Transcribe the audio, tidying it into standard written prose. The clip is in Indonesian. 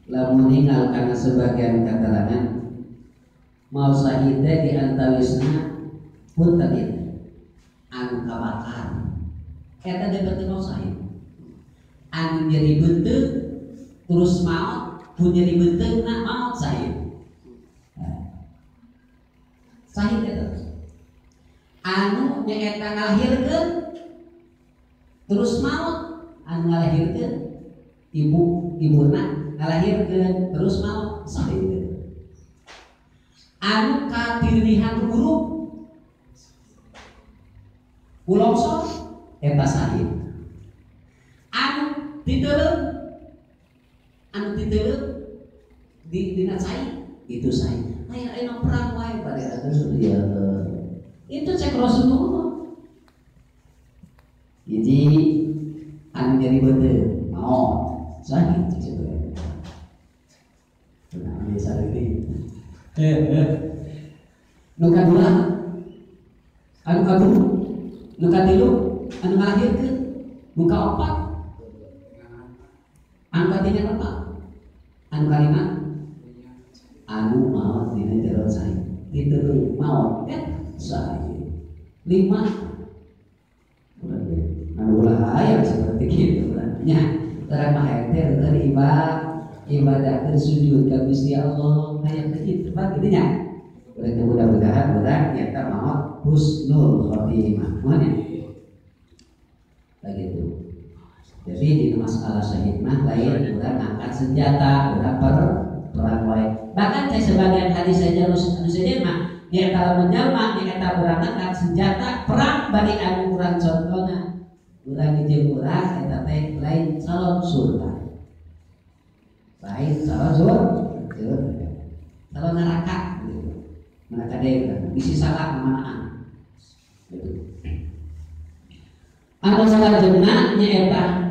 lamun ninggal karena sebagian keterangan mau sahid di antawisna punten anu kabakar eta debat mau sahid anu jadi beuteung terus maot punya di beuteung na maot sahid sahid eta anu nyaeta ngalahirkeun terus maot anu ngalahirkeun ibuna ngalahirkeun terus maot sahid anu katinihan huruf longsor eta sahid anu titeuleum di dina sahid itu sahid aya perang wae pada atus ya itu cek Rasulullah jadi anu jadi beuteung maot sahid itu nah ini sahid nu kadua anu kadua nu katilu anu ngalahirkeun nu kaopat anu katiga apa anu kalima anu maot dina jero sahid itu maot sahid lima anu ulah aya seperti kitu nya tara mah ente tadi ibadah sujud ka Gusti Allah aya kitu Pak kitu nya berarti mudah-mudahan urang nyata maot husnul khotimah mana begitu. Jadi di masalah syahid mah lain urang angkat senjata urang perang wae bahkan saya sebagian hadis saja anu saja mah dia kalau menjalma dia kata urang angkat senjata perang bagi anu urang contohna urang jeung urang eta teh lain calon surga lain calon surga calon neraka gitu neraka deui bisi salah manaan gitu anu salah jenna nyaeta